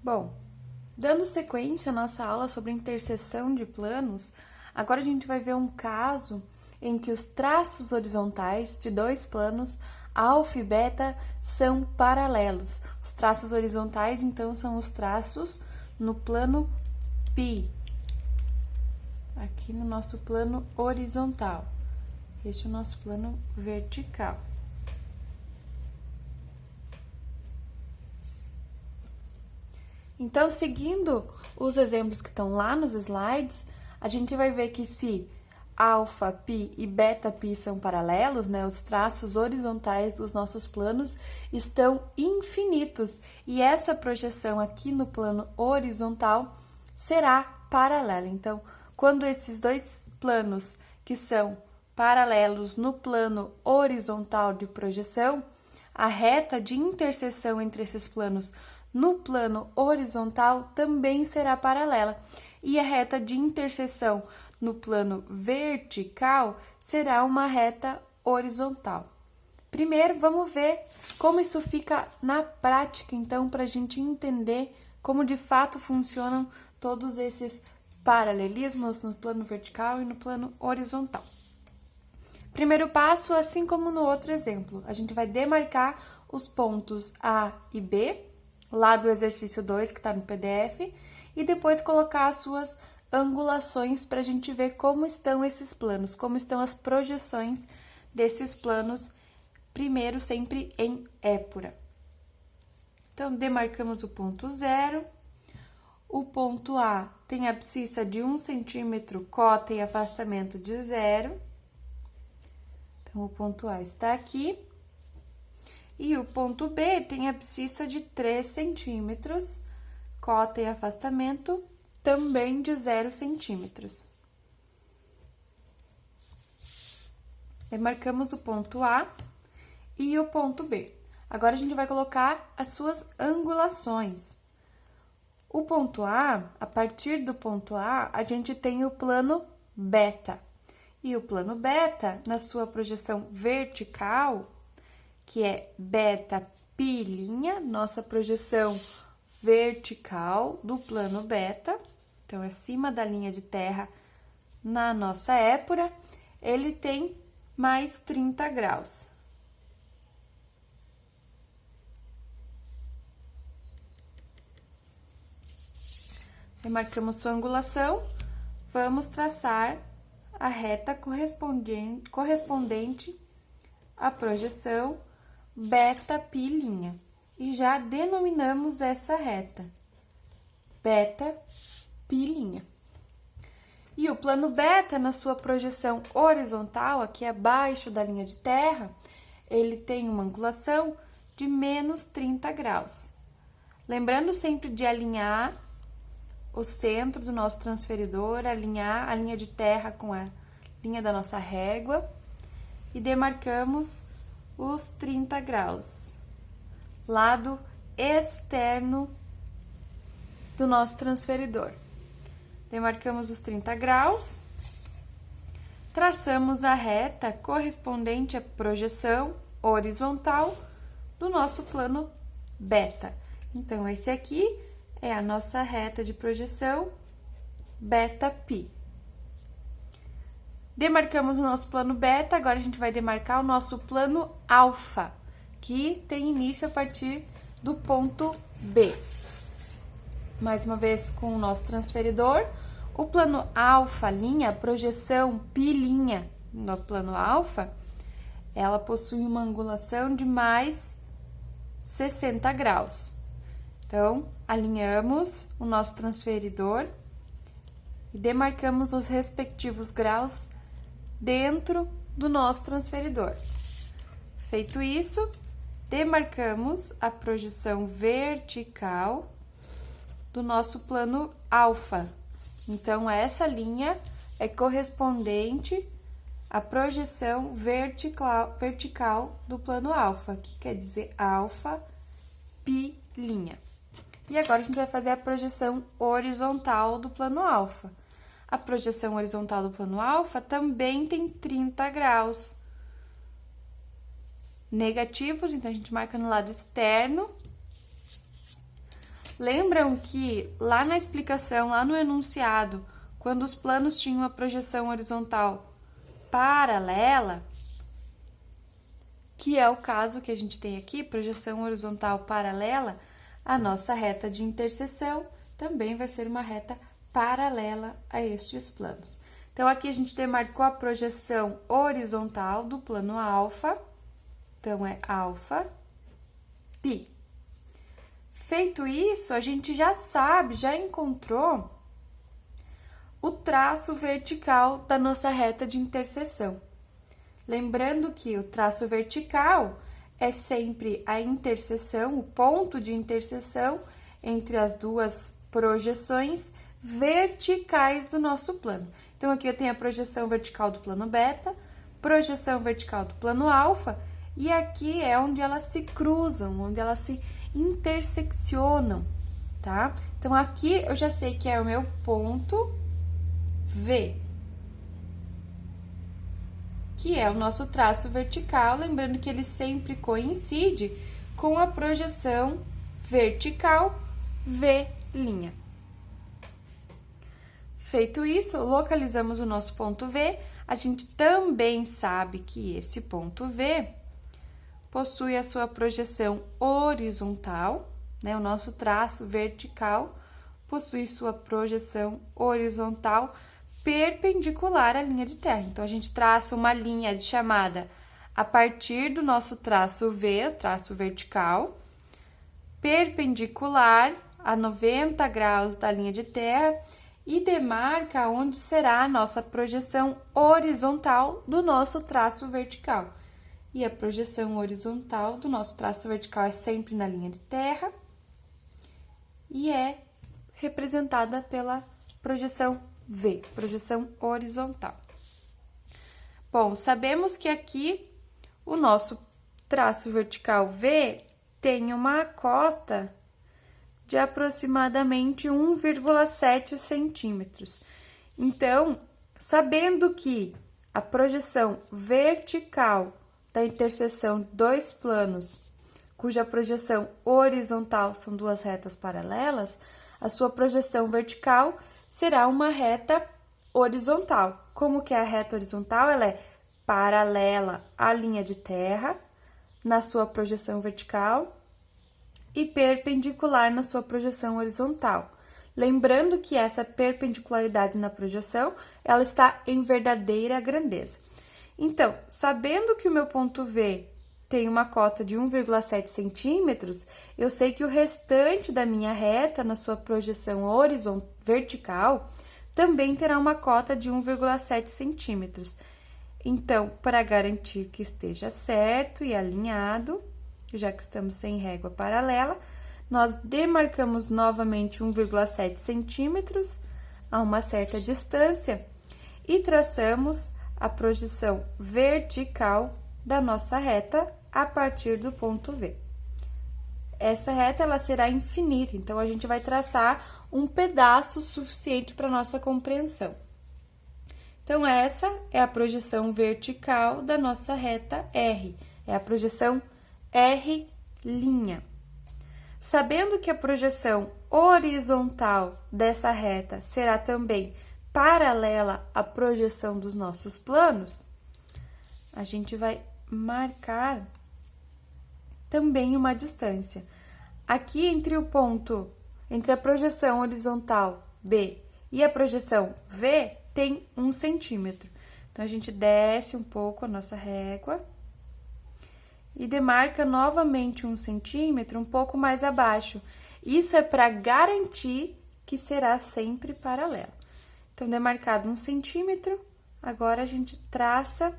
Bom, dando sequência à nossa aula sobre interseção de planos, agora a gente vai ver um caso em que os traços horizontais de dois planos, alfa e beta, são paralelos. Os traços horizontais, então, são os traços no plano π, aqui no nosso plano horizontal. Este é o nosso plano vertical. Então, seguindo os exemplos que estão lá nos slides, a gente vai ver que se alfa, π e beta π são paralelos, né, os traços horizontais dos nossos planos estão infinitos, e essa projeção aqui no plano horizontal será paralela. Então, quando esses dois planos que são paralelos no plano horizontal de projeção, a reta de interseção entre esses planos no plano horizontal também será paralela, e a reta de interseção no plano vertical será uma reta horizontal. Primeiro, vamos ver como isso fica na prática, então, para a gente entender como de fato funcionam todos esses paralelismos no plano vertical e no plano horizontal. Primeiro passo, assim como no outro exemplo, a gente vai demarcar os pontos A e B, lá do exercício 2 que está no PDF, e depois colocar as suas angulações para a gente ver como estão esses planos, como estão as projeções desses planos, primeiro sempre em épura. Então, demarcamos o ponto 0, o ponto A tem abscissa de 1 centímetro, cota e afastamento de 0, então o ponto A está aqui. E o ponto B tem abscissa de 3 centímetros, cota e afastamento também de 0 centímetros. Demarcamos o ponto A e o ponto B. Agora, a gente vai colocar as suas angulações. O ponto A, a partir do ponto A, a gente tem o plano beta. E o plano beta, na sua projeção vertical, que é beta π', nossa projeção vertical do plano beta, então acima da linha de terra na nossa épura, ele tem mais 30 graus. Demarcamos sua angulação, vamos traçar a reta correspondente à projeção beta π', e já denominamos essa reta beta π'. E o plano beta, na sua projeção horizontal, aqui abaixo da linha de terra, ele tem uma angulação de menos 30 graus. Lembrando sempre de alinhar o centro do nosso transferidor, alinhar a linha de terra com a linha da nossa régua, e demarcamos os 30 graus, lado externo do nosso transferidor. Demarcamos os 30 graus, traçamos a reta correspondente à projeção horizontal do nosso plano beta. Então, esse aqui é a nossa reta de projeção beta π. Demarcamos o nosso plano beta, agora a gente vai demarcar o nosso plano alfa, que tem início a partir do ponto B. Mais uma vez com o nosso transferidor, o plano alfa', a projeção π' no plano alfa, ela possui uma angulação de mais 60 graus. Então, alinhamos o nosso transferidor e demarcamos os respectivos graus dentro do nosso transferidor. Feito isso, demarcamos a projeção vertical do nosso plano alfa. Então, essa linha é correspondente à projeção vertical do plano alfa, que quer dizer alfa π'. E agora, a gente vai fazer a projeção horizontal do plano alfa. A projeção horizontal do plano alfa também tem 30 graus negativos, então a gente marca no lado externo Lembram que lá na explicação, lá no enunciado, quando os planos tinham uma projeção horizontal paralela, que é o caso que a gente tem aqui, projeção horizontal paralela, a nossa reta de interseção também vai ser uma reta paralela a estes planos. Então, aqui a gente demarcou a projeção horizontal do plano alfa, então é alfa, π. Feito isso, a gente já sabe, já encontrou o traço vertical da nossa reta de interseção. Lembrando que o traço vertical é sempre a interseção, o ponto de interseção entre as duas projeções verticais do nosso plano. Então, aqui eu tenho a projeção vertical do plano beta, projeção vertical do plano alfa, e aqui é onde elas se cruzam, onde elas se interseccionam, tá? Então, aqui eu já sei que é o meu ponto V, que é o nosso traço vertical, lembrando que ele sempre coincide com a projeção vertical V'. Feito isso, localizamos o nosso ponto V, a gente também sabe que esse ponto V possui a sua projeção horizontal, né? O nosso traço vertical possui sua projeção horizontal perpendicular à linha de terra. Então, a gente traça uma linha chamada a partir do nosso traço V, o traço vertical, perpendicular a 90 graus da linha de terra e demarca onde será a nossa projeção horizontal do nosso traço vertical. E a projeção horizontal do nosso traço vertical é sempre na linha de terra e é representada pela projeção V, projeção horizontal. Bom, sabemos que aqui o nosso traço vertical V tem uma cota de aproximadamente 1,7 centímetros. Então, sabendo que a projeção vertical da interseção de dois planos, cuja projeção horizontal são duas retas paralelas, a sua projeção vertical será uma reta horizontal. Como que é a reta horizontal? Ela é paralela à linha de terra na sua projeção vertical e perpendicular na sua projeção horizontal. Lembrando que essa perpendicularidade na projeção, ela está em verdadeira grandeza. Então, sabendo que o meu ponto V tem uma cota de 1,7 centímetros, eu sei que o restante da minha reta na sua projeção vertical também terá uma cota de 1,7 centímetros. Então, para garantir que esteja certo e alinhado, já que estamos sem régua paralela, nós demarcamos novamente 1,7 centímetros a uma certa distância e traçamos a projeção vertical da nossa reta a partir do ponto V. Essa reta ela será infinita, então a gente vai traçar um pedaço suficiente para nossa compreensão. Então, essa é a projeção vertical da nossa reta R, é a projeção R'. Sabendo que a projeção horizontal dessa reta será também paralela à projeção dos nossos planos, a gente vai marcar também uma distância. Aqui entre a projeção horizontal B e a projeção V tem 1 centímetro. Então, a gente desce um pouco a nossa régua e demarca novamente 1 centímetro um pouco mais abaixo. Isso é para garantir que será sempre paralelo. Então, demarcado 1 centímetro, agora a gente traça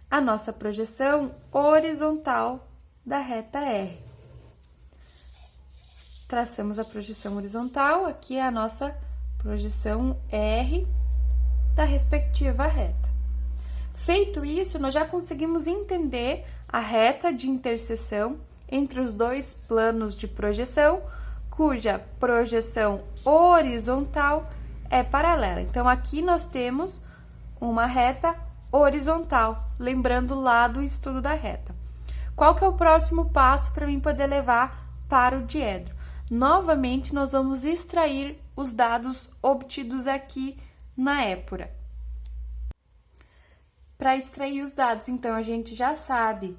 a nossa projeção horizontal da reta R. Traçamos a projeção horizontal, aqui é a nossa projeção R da respectiva reta. Feito isso, nós já conseguimos entender a reta de interseção entre os dois planos de projeção, cuja projeção horizontal é paralela. Então, aqui nós temos uma reta horizontal, lembrando lá do estudo da reta. Qual que é o próximo passo para mim poder levar para o diedro? Novamente, nós vamos extrair os dados obtidos aqui na épura. Para extrair os dados, então, a gente já sabe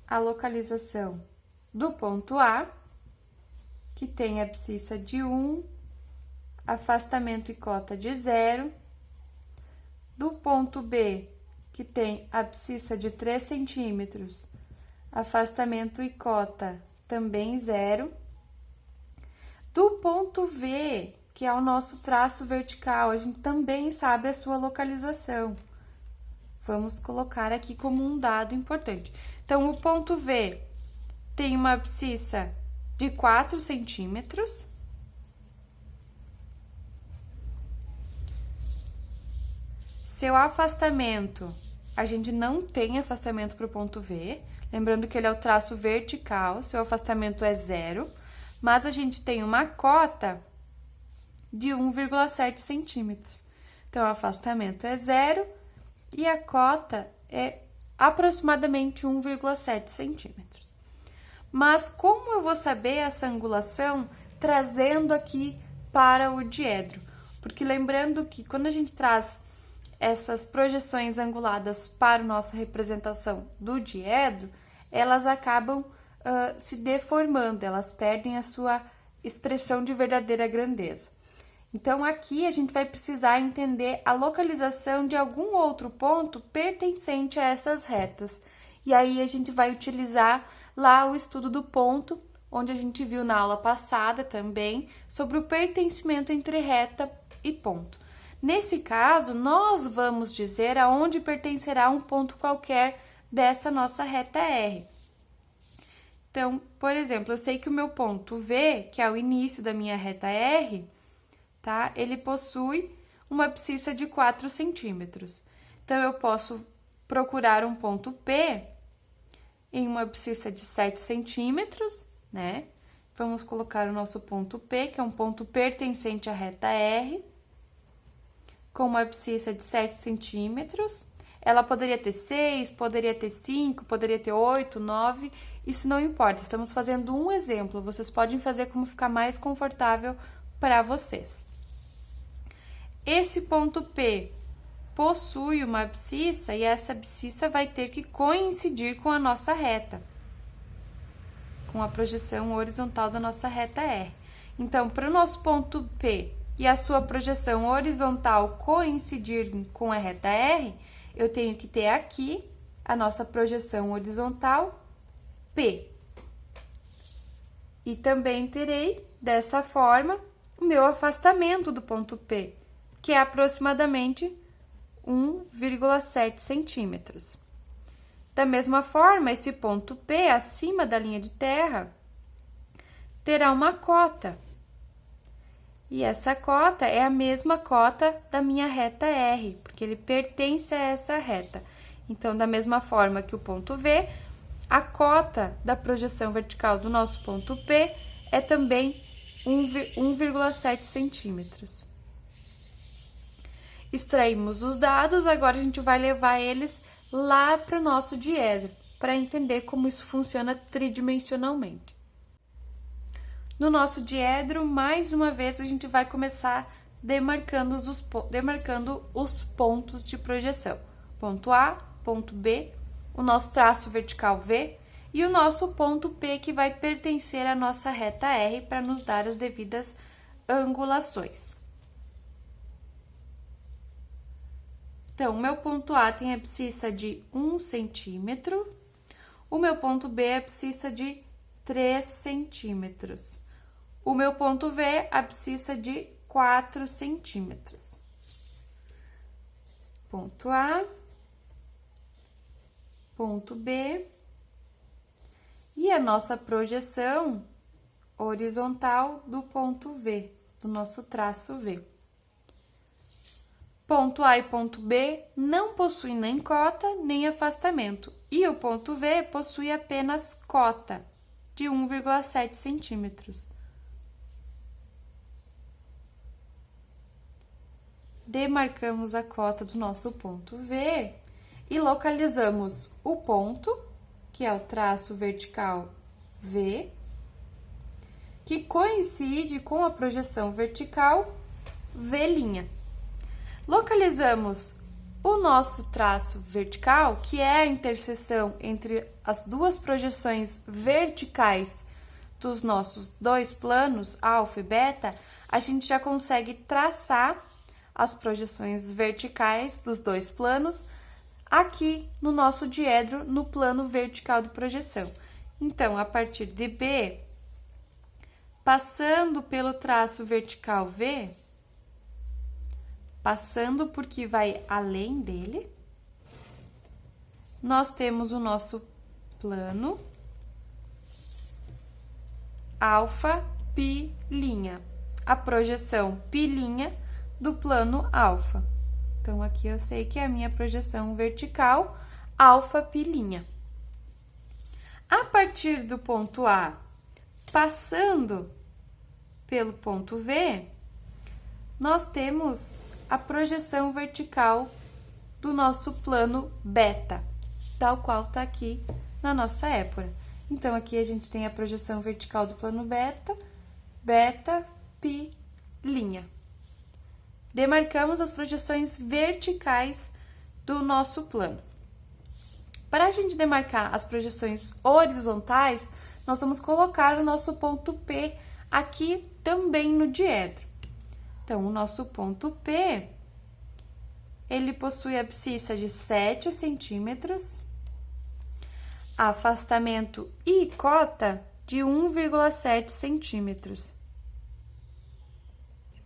a localização do ponto A, que tem abscissa de 1, afastamento e cota de 0, do ponto B, que tem abscissa de 3 centímetros, afastamento e cota também 0, do ponto V, que é o nosso traço vertical, a gente também sabe a sua localização. Vamos colocar aqui como um dado importante. Então, o ponto V tem uma abscissa de 4 centímetros. Seu afastamento, a gente não tem afastamento para o ponto V. Lembrando que ele é o traço vertical, seu afastamento é 0. Mas a gente tem uma cota de 1,7 centímetros. Então, o afastamento é 0 e a cota é aproximadamente 1,7 centímetros. Mas como eu vou saber essa angulação trazendo aqui para o diedro? Porque lembrando que quando a gente traz essas projeções anguladas para a nossa representação do diedro, elas acabam se deformando, elas perdem a sua expressão de verdadeira grandeza. Então, aqui a gente vai precisar entender a localização de algum outro ponto pertencente a essas retas. E aí, a gente vai utilizar lá o estudo do ponto, onde a gente viu na aula passada também, sobre o pertencimento entre reta e ponto. Nesse caso, nós vamos dizer aonde pertencerá um ponto qualquer dessa nossa reta R. Então, por exemplo, eu sei que o meu ponto V, que é o início da minha reta R, tá? Ele possui uma abscissa de 4 centímetros. Então, eu posso procurar um ponto P em uma abscissa de 7 centímetros, né? Vamos colocar o nosso ponto P, que é um ponto pertencente à reta R, com uma abscissa de 7 centímetros. Ela poderia ter 6, poderia ter 5, poderia ter 8, 9, isso não importa, estamos fazendo um exemplo, vocês podem fazer como ficar mais confortável para vocês. Esse ponto P possui uma abscissa e essa abscissa vai ter que coincidir com a nossa reta, com a projeção horizontal da nossa reta R. Então, para o nosso ponto P e a sua projeção horizontal coincidir com a reta R, eu tenho que ter aqui a nossa projeção horizontal P. E também terei, dessa forma, o meu afastamento do ponto P, que é aproximadamente 1,7 centímetros. Da mesma forma, esse ponto P, acima da linha de terra, terá uma cota. E essa cota é a mesma cota da minha reta R, porque ele pertence a essa reta. Então, da mesma forma que o ponto V, a cota da projeção vertical do nosso ponto P é também 1,7 centímetros. Extraímos os dados, agora a gente vai levar eles lá para o nosso diedro, para entender como isso funciona tridimensionalmente. No nosso diedro, mais uma vez, a gente vai começar demarcando os pontos de projeção. Ponto A, ponto B, o nosso traço vertical V e o nosso ponto P, que vai pertencer à nossa reta R para nos dar as devidas angulações. Então, o meu ponto A tem abscissa de 1 centímetro, o meu ponto B abscissa de 3 centímetros. O meu ponto V, abscissa de 4 centímetros. Ponto A, ponto B, e a nossa projeção horizontal do ponto V, do nosso traço V. Ponto A e ponto B não possuem nem cota, nem afastamento, e o ponto V possui apenas cota, de 1,7 centímetros. Demarcamos a cota do nosso ponto V e localizamos o ponto, que é o traço vertical V, que coincide com a projeção vertical V'. Localizamos o nosso traço vertical, que é a interseção entre as duas projeções verticais dos nossos dois planos, alfa e beta, a gente já consegue traçar as projeções verticais dos dois planos aqui no nosso diedro, no plano vertical de projeção. Então, a partir de B, passando pelo traço vertical V, passando porque vai além dele, nós temos o nosso plano alfa, π', a projeção π' do plano alfa. Então, aqui eu sei que é a minha projeção vertical alfa, π'. A partir do ponto A, passando pelo ponto V, nós temos a projeção vertical do nosso plano beta, tal qual tá aqui na nossa épora. Então, aqui a gente tem a projeção vertical do plano beta, beta, π'. Demarcamos as projeções verticais do nosso plano. Para a gente demarcar as projeções horizontais, nós vamos colocar o nosso ponto P aqui também no diedro. Então, o nosso ponto P, ele possui abscissa de 7 centímetros, afastamento e cota de 1,7 centímetros.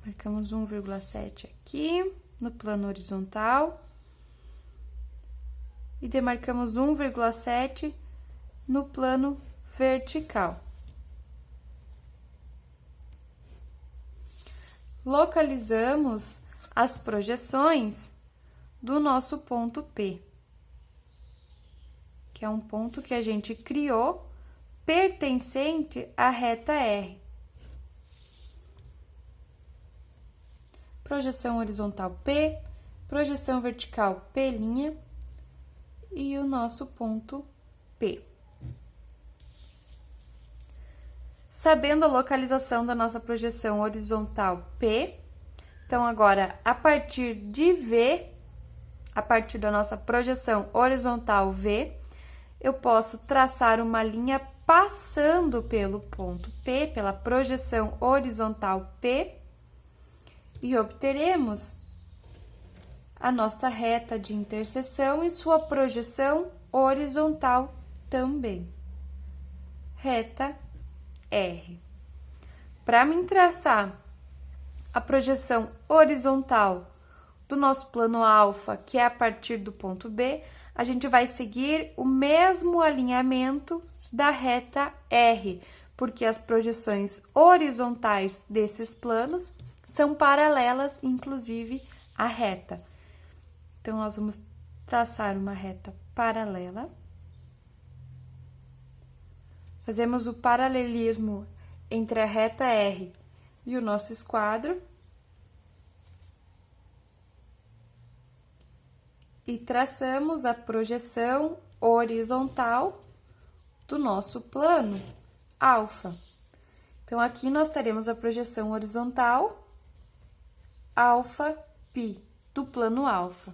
Marcamos 1,7 aqui no plano horizontal e demarcamos 1,7 no plano vertical. Localizamos as projeções do nosso ponto P, que é um ponto que a gente criou pertencente à reta R. Projeção horizontal P, projeção vertical P' e o nosso ponto P. Sabendo a localização da nossa projeção horizontal P, então agora, a partir de V, a partir da nossa projeção horizontal V, eu posso traçar uma linha passando pelo ponto P, pela projeção horizontal P, e obteremos a nossa reta de interseção e sua projeção horizontal também. Reta R. Para mim traçar a projeção horizontal do nosso plano alfa, que é a partir do ponto B, a gente vai seguir o mesmo alinhamento da reta R, porque as projeções horizontais desses planos são paralelas, inclusive, à reta. Então, nós vamos traçar uma reta paralela. Fazemos o paralelismo entre a reta R e o nosso esquadro. E traçamos a projeção horizontal do nosso plano alfa. Então, aqui nós teremos a projeção horizontal alfa, π, do plano alfa.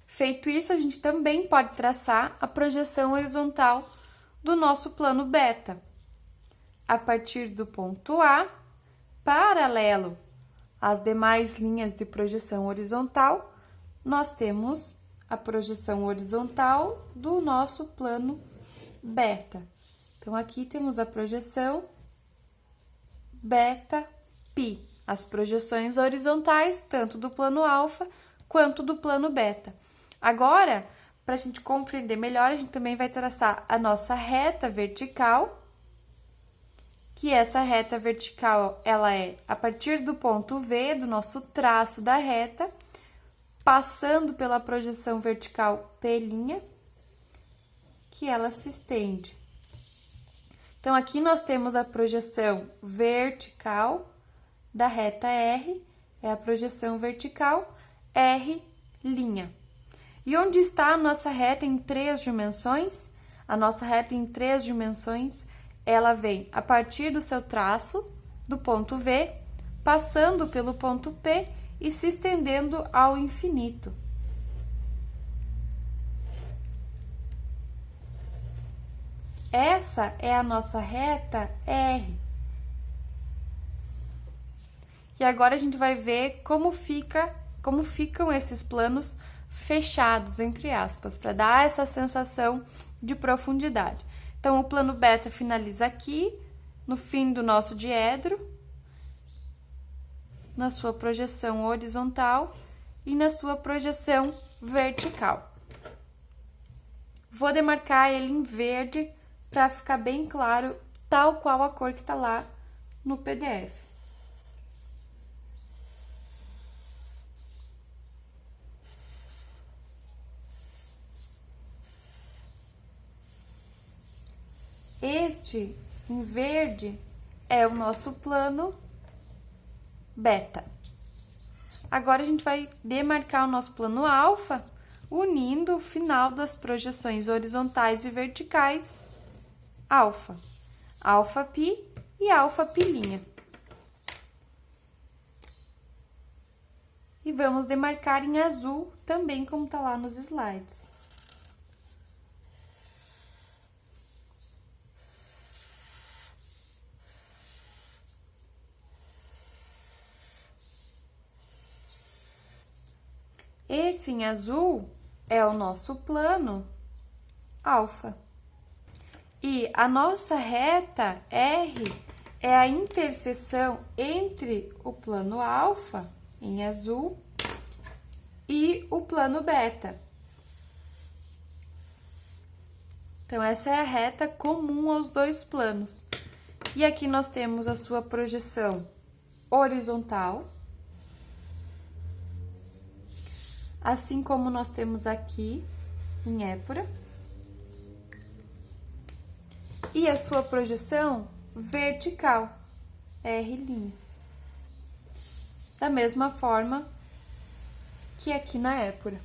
Feito isso, a gente também pode traçar a projeção horizontal do nosso plano beta. A partir do ponto A, paralelo às demais linhas de projeção horizontal, nós temos a projeção horizontal do nosso plano beta. Então, aqui temos a projeção beta, π, as projeções horizontais, tanto do plano alfa quanto do plano beta. Agora, para a gente compreender melhor, a gente também vai traçar a nossa reta vertical, que essa reta vertical, ela é a partir do ponto V, do nosso traço da reta, passando pela projeção vertical P', que ela se estende. Então, aqui nós temos a projeção vertical da reta R, é a projeção vertical R'. E onde está a nossa reta em 3 dimensões? A nossa reta em 3 dimensões ela vem a partir do seu traço, do ponto V, passando pelo ponto P e se estendendo ao infinito. Essa é a nossa reta R. E agora a gente vai ver como ficam esses planos fechados, entre aspas, para dar essa sensação de profundidade. Então, o plano beta finaliza aqui, no fim do nosso diedro, na sua projeção horizontal e na sua projeção vertical. Vou demarcar ele em verde para ficar bem claro, tal qual a cor que está lá no PDF. Este, em verde, é o nosso plano beta. Agora, a gente vai demarcar o nosso plano alfa, unindo o final das projeções horizontais e verticais, alfa, alfa π e alfa π'. E vamos demarcar em azul, também como tá lá nos slides. Esse em azul é o nosso plano alfa. E a nossa reta R é a interseção entre o plano alfa, em azul, e o plano beta. Então, essa é a reta comum aos dois planos. E aqui nós temos a sua projeção horizontal, assim como nós temos aqui em épura. E a sua projeção vertical, R'. Da mesma forma que aqui na épura.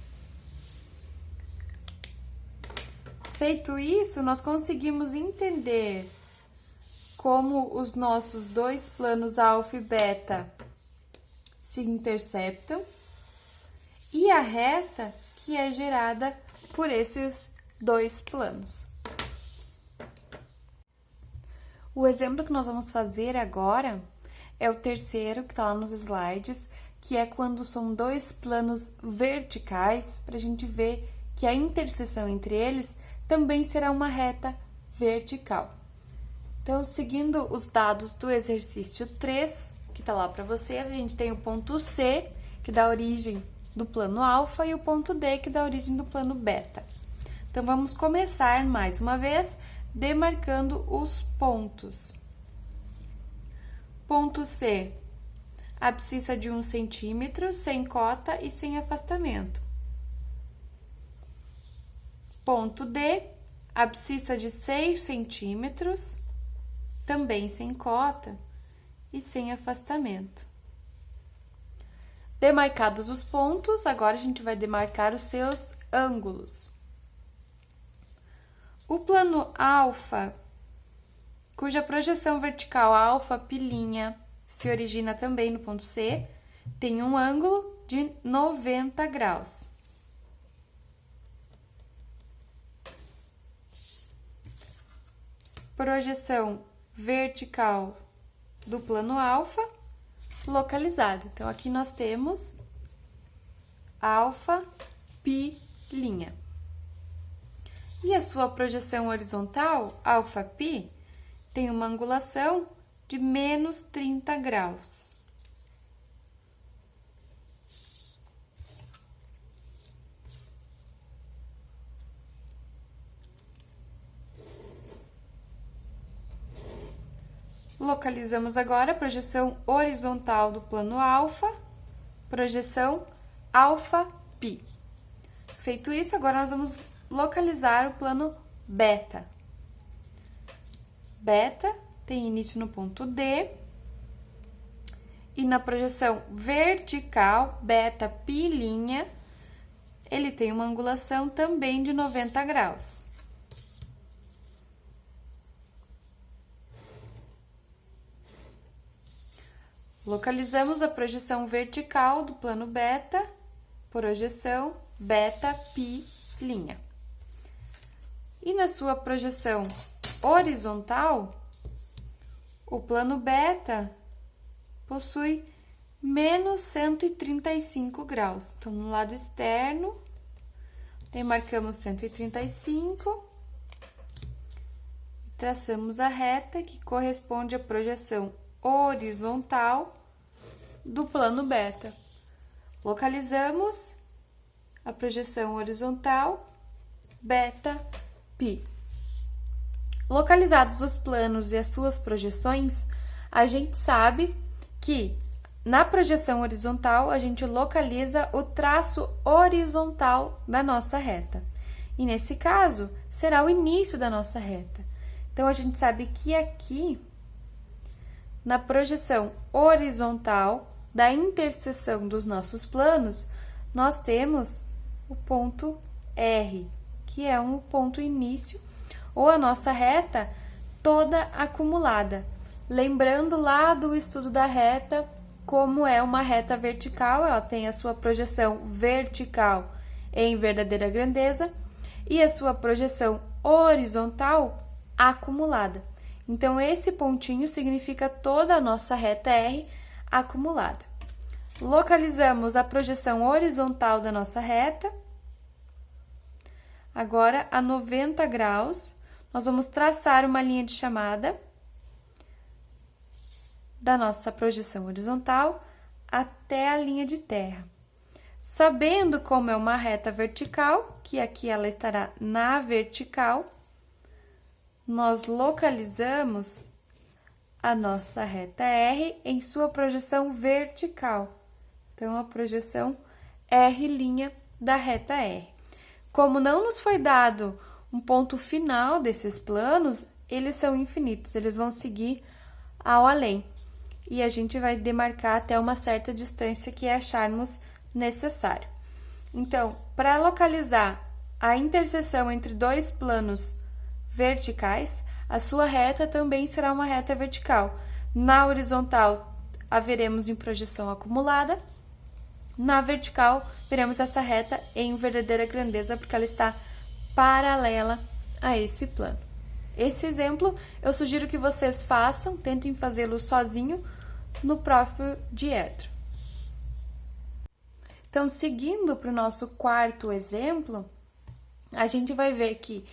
Feito isso, nós conseguimos entender como os nossos dois planos alfa e beta se interceptam e a reta que é gerada por esses dois planos. O exemplo que nós vamos fazer agora é o terceiro, que está lá nos slides, que é quando são dois planos verticais, para a gente ver que a interseção entre eles também será uma reta vertical. Então, seguindo os dados do exercício 3, que está lá para vocês, a gente tem o ponto C, que dá origem do plano alfa, e o ponto D, que dá origem do plano beta. Então, vamos começar mais uma vez demarcando os pontos. Ponto C, abscissa de 1 centímetro, sem cota e sem afastamento. Ponto D, abscissa de 6 centímetros, também sem cota e sem afastamento. Demarcados os pontos, agora a gente vai demarcar os seus ângulos. O plano alfa, cuja projeção vertical alfa π' se origina também no ponto C, tem um ângulo de 90 graus. Projeção vertical do plano alfa localizada. Então, aqui nós temos alfa π'. E a sua projeção horizontal, alfa π, tem uma angulação de menos 30 graus. Localizamos agora a projeção horizontal do plano alfa, projeção alfa π. Feito isso, agora nós vamos localizar o plano beta. Beta tem início no ponto D e na projeção vertical, beta π', ele tem uma angulação também de 90 graus. Localizamos a projeção vertical do plano beta, projeção beta π'. E na sua projeção horizontal, o plano beta possui menos 135 graus. Então, no lado externo, demarcamos 135 e traçamos a reta que corresponde à projeção horizontal do plano beta. Localizamos a projeção horizontal beta π. Localizados os planos e as suas projeções, a gente sabe que na projeção horizontal a gente localiza o traço horizontal da nossa reta. E nesse caso, será o início da nossa reta. Então, a gente sabe que aqui, na projeção horizontal da interseção dos nossos planos, nós temos o ponto R, que é um ponto início, ou a nossa reta toda acumulada. Lembrando lá do estudo da reta, como é uma reta vertical, ela tem a sua projeção vertical em verdadeira grandeza e a sua projeção horizontal acumulada. Então, esse pontinho significa toda a nossa reta R acumulada. Localizamos a projeção horizontal da nossa reta. Agora, a 90 graus, nós vamos traçar uma linha de chamada da nossa projeção horizontal até a linha de terra. Sabendo como é uma reta vertical, que aqui ela estará na vertical, nós localizamos a nossa reta R em sua projeção vertical. Então, a projeção R' da reta R. Como não nos foi dado um ponto final desses planos, eles são infinitos, eles vão seguir ao além. E a gente vai demarcar até uma certa distância que acharmos necessário. Então, para localizar a interseção entre dois planos verticais, a sua reta também será uma reta vertical. Na horizontal, a veremos em projeção acumulada. Na vertical, veremos essa reta em verdadeira grandeza, porque ela está paralela a esse plano. Esse exemplo, eu sugiro que vocês façam, tentem fazê-lo sozinho no próprio diedro. Então, seguindo para o nosso quarto exemplo, a gente vai ver que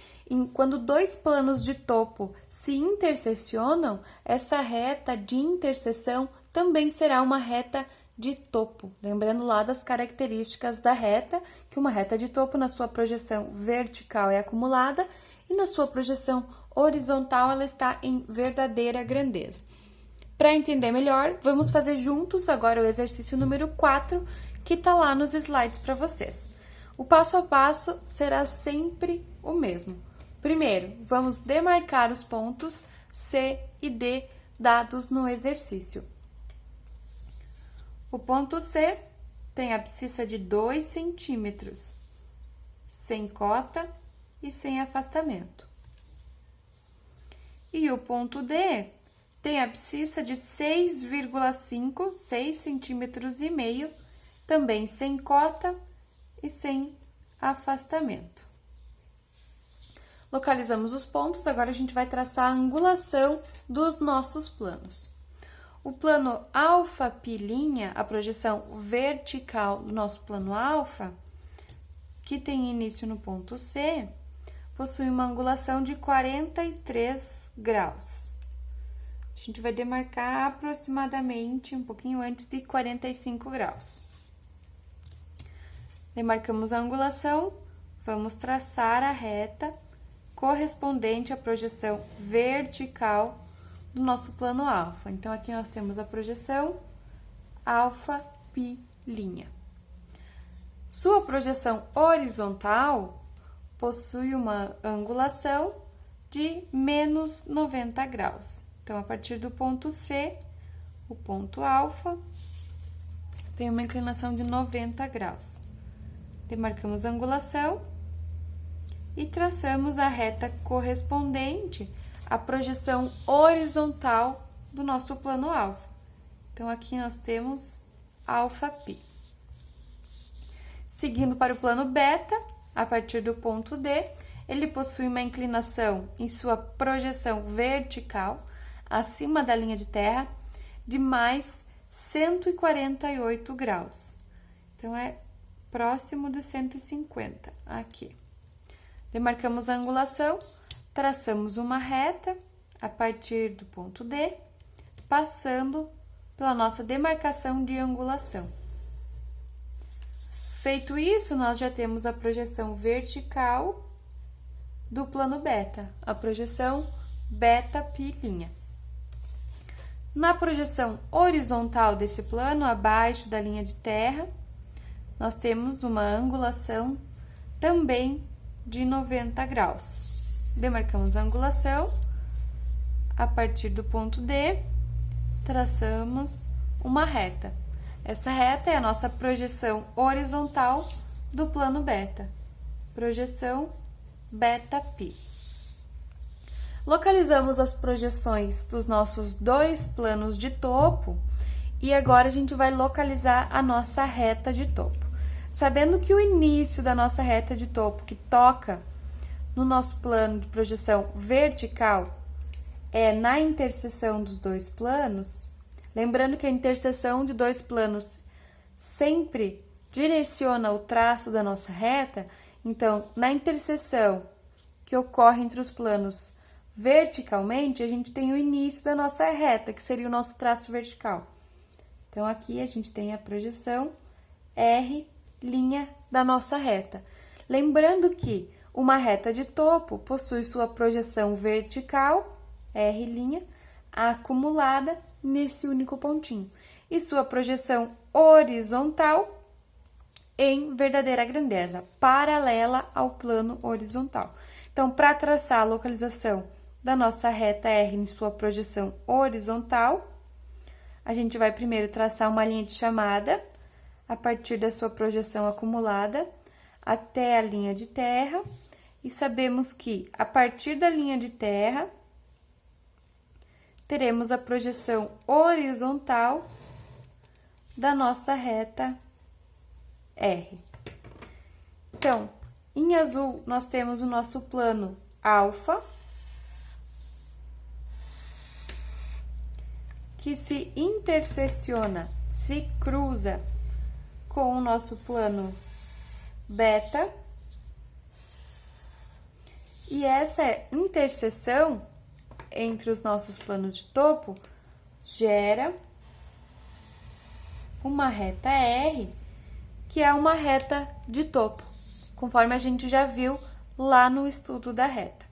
quando dois planos de topo se interseccionam, essa reta de interseção também será uma reta de topo. Lembrando lá das características da reta, que uma reta de topo na sua projeção vertical é acumulada e na sua projeção horizontal ela está em verdadeira grandeza. Para entender melhor, vamos fazer juntos agora o exercício número 4, que está lá nos slides para vocês. O passo a passo será sempre o mesmo. Primeiro, vamos demarcar os pontos C e D dados no exercício. O ponto C tem abscissa de 2 centímetros, sem cota e sem afastamento. E o ponto D tem abscissa de 6,5, 6 centímetros e meio, também sem cota e sem afastamento. Localizamos os pontos, agora a gente vai traçar a angulação dos nossos planos. O plano alfa-π', a projeção vertical do nosso plano alfa, que tem início no ponto C, possui uma angulação de 43 graus. A gente vai demarcar aproximadamente um pouquinho antes de 45 graus. Demarcamos a angulação, vamos traçar a reta correspondente à projeção vertical do nosso plano alfa. Então, aqui nós temos a projeção alfa-π'. Sua projeção horizontal possui uma angulação de menos 90 graus. Então, a partir do ponto C, o ponto alfa tem uma inclinação de 90 graus. Demarcamos a angulação e traçamos a reta correspondente à projeção horizontal do nosso plano alfa, Então, aqui nós temos απ. Seguindo para o plano beta, a partir do ponto D, ele possui uma inclinação em sua projeção vertical, acima da linha de terra, de mais 148 graus. Então, é próximo de 150, aqui. Demarcamos a angulação, traçamos uma reta a partir do ponto D, passando pela nossa demarcação de angulação. Feito isso, nós já temos a projeção vertical do plano beta, a projeção beta-π'. Na projeção horizontal desse plano, abaixo da linha de terra, nós temos uma angulação também de 90 graus. Demarcamos a angulação, a partir do ponto D, traçamos uma reta. Essa reta é a nossa projeção horizontal do plano beta, projeção beta-π. Localizamos as projeções dos nossos dois planos de topo e agora a gente vai localizar a nossa reta de topo. Sabendo que o início da nossa reta de topo, que toca no nosso plano de projeção vertical, é na interseção dos dois planos, lembrando que a interseção de dois planos sempre direciona o traço da nossa reta, então, na interseção que ocorre entre os planos verticalmente, a gente tem o início da nossa reta, que seria o nosso traço vertical. Então, aqui a gente tem a projeção R' da nossa reta. Lembrando que uma reta de topo possui sua projeção vertical, R', acumulada nesse único pontinho, e sua projeção horizontal em verdadeira grandeza, paralela ao plano horizontal. Então, para traçar a localização da nossa reta R em sua projeção horizontal, a gente vai primeiro traçar uma linha de chamada, a partir da sua projeção acumulada, até a linha de terra, e sabemos que, a partir da linha de terra, teremos a projeção horizontal da nossa reta R. Então, em azul, nós temos o nosso plano alfa, que se intersecciona, se cruza com o nosso plano beta. E essa interseção entre os nossos planos de topo gera uma reta R, que é uma reta de topo, conforme a gente já viu lá no estudo da reta.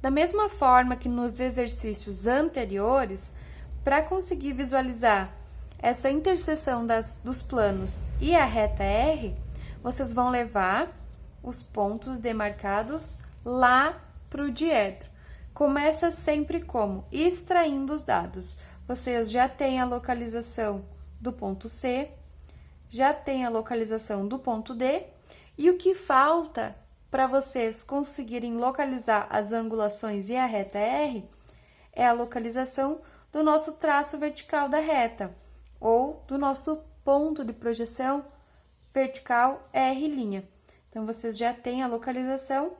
Da mesma forma que nos exercícios anteriores, para conseguir visualizar essa interseção dos planos e a reta R, vocês vão levar os pontos demarcados lá para o diedro. Começa sempre como? Extraindo os dados. Vocês já têm a localização do ponto C, já têm a localização do ponto D, e o que falta para vocês conseguirem localizar as angulações e a reta R é a localização do nosso traço vertical da reta, ou do nosso ponto de projeção vertical R'. Então, vocês já têm a localização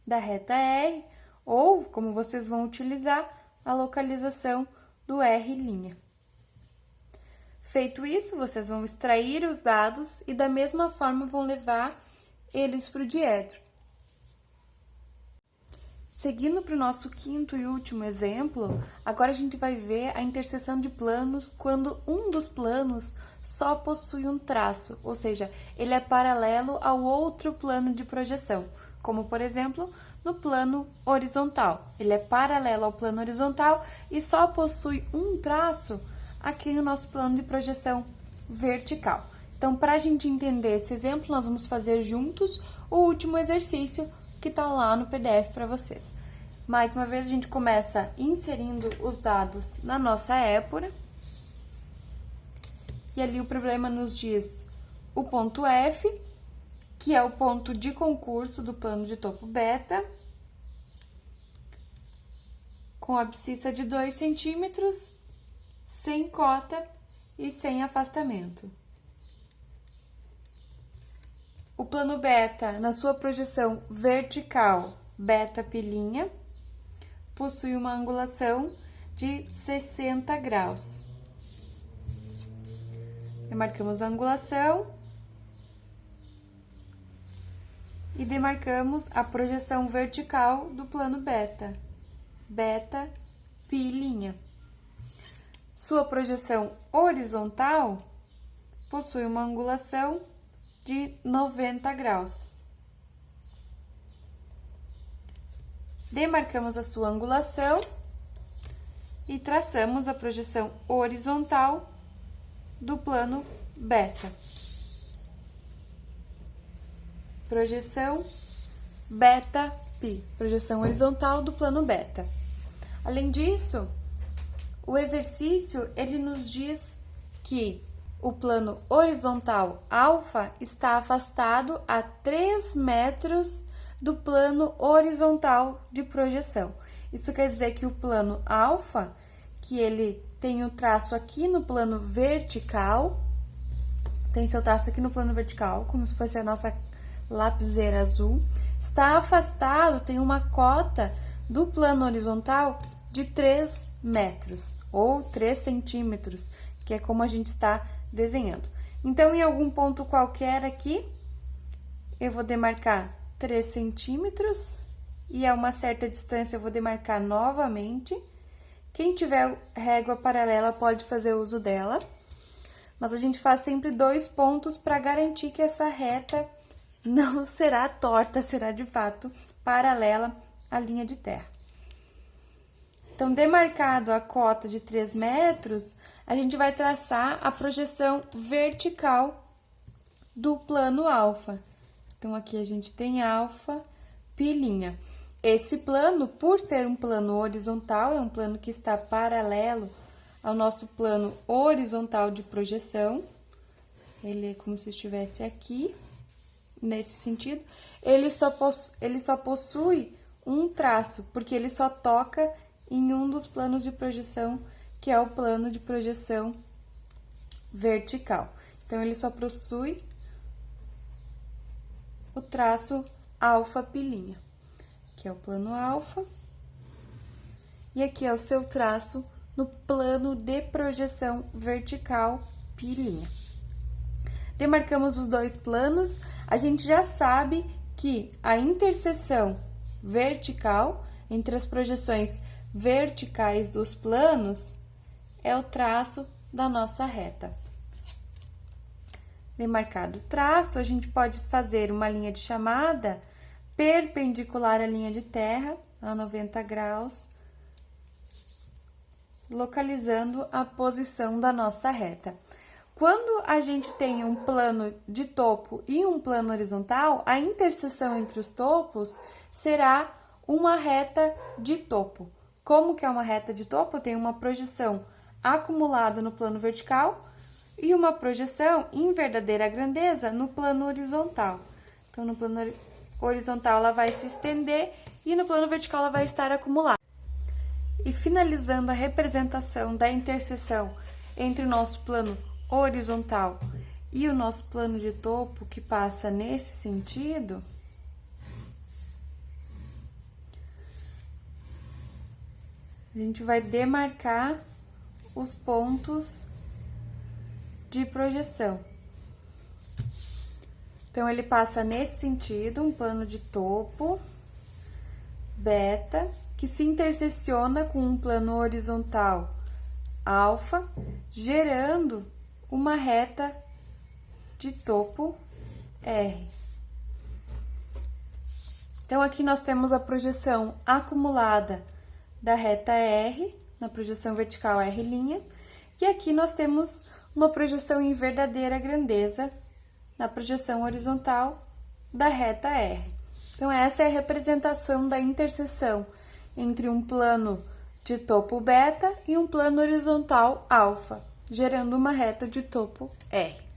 da reta R, ou, como vocês vão utilizar, a localização do R'. Feito isso, vocês vão extrair os dados e, da mesma forma, vão levar eles para o diedro. Seguindo para o nosso quinto e último exemplo, agora a gente vai ver a interseção de planos quando um dos planos só possui um traço, ou seja, ele é paralelo ao outro plano de projeção, como, por exemplo, no plano horizontal. Ele é paralelo ao plano horizontal e só possui um traço aqui no nosso plano de projeção vertical. Então, para a gente entender esse exemplo, nós vamos fazer juntos o último exercício que está lá no PDF para vocês. Mais uma vez, a gente começa inserindo os dados na nossa épora. E ali o problema nos diz o ponto F, que é o ponto de concurso do plano de topo beta, com abscissa de 2 centímetros, sem cota e sem afastamento. O plano beta, na sua projeção vertical, beta pilinha, possui uma angulação de 60 graus. Demarcamos a angulação e demarcamos a projeção vertical do plano beta, beta pilinha. Sua projeção horizontal possui uma angulação de 90 graus. Demarcamos a sua angulação e traçamos a projeção horizontal do plano beta. Projeção beta pi, projeção horizontal do plano beta. Além disso, o exercício ele nos diz que o plano horizontal alfa está afastado a 3 metros do plano horizontal de projeção. Isso quer dizer que o plano alfa, que ele tem o traço aqui no plano vertical, tem seu traço aqui no plano vertical, como se fosse a nossa lapiseira azul, está afastado, tem uma cota do plano horizontal de 3 metros, ou 3 centímetros, que é como a gente está desenhando. Então, em algum ponto qualquer aqui, eu vou demarcar 3 centímetros, e a uma certa distância eu vou demarcar novamente. Quem tiver régua paralela pode fazer uso dela, mas a gente faz sempre 2 pontos para garantir que essa reta não será torta, será de fato paralela à linha de terra. Então, demarcado a cota de 3 metros, a gente vai traçar a projeção vertical do plano alfa. Então, aqui a gente tem alfa, pilinha. Esse plano, por ser um plano horizontal, é um plano que está paralelo ao nosso plano horizontal de projeção. Ele é como se estivesse aqui, nesse sentido. Ele só possui um traço, porque ele só toca em um dos planos de projeção, que é o plano de projeção vertical. Então, ele só possui o traço alfa pilinha, que é o plano alfa, e aqui é o seu traço no plano de projeção vertical pilinha. Demarcamos os 2 planos, a gente já sabe que a interseção vertical entre as projeções verticais dos planos é o traço da nossa reta. Demarcado o traço, a gente pode fazer uma linha de chamada perpendicular à linha de terra, a 90 graus, localizando a posição da nossa reta. Quando a gente tem um plano de topo e um plano horizontal, a interseção entre os topos será uma reta de topo. Como que é uma reta de topo? Tem uma projeção acumulada no plano vertical e uma projeção em verdadeira grandeza no plano horizontal. Então, no plano horizontal ela vai se estender e no plano vertical ela vai estar acumulada. E finalizando a representação da interseção entre o nosso plano horizontal e o nosso plano de topo, que passa nesse sentido, a gente vai demarcar os pontos de projeção. Então, ele passa nesse sentido, um plano de topo, beta, que se intersecciona com um plano horizontal alfa, gerando uma reta de topo R. Então, aqui nós temos a projeção acumulada da reta R, na projeção vertical R', e aqui nós temos uma projeção em verdadeira grandeza na projeção horizontal da reta R. Então, essa é a representação da interseção entre um plano de topo beta e um plano horizontal alfa, gerando uma reta de topo R.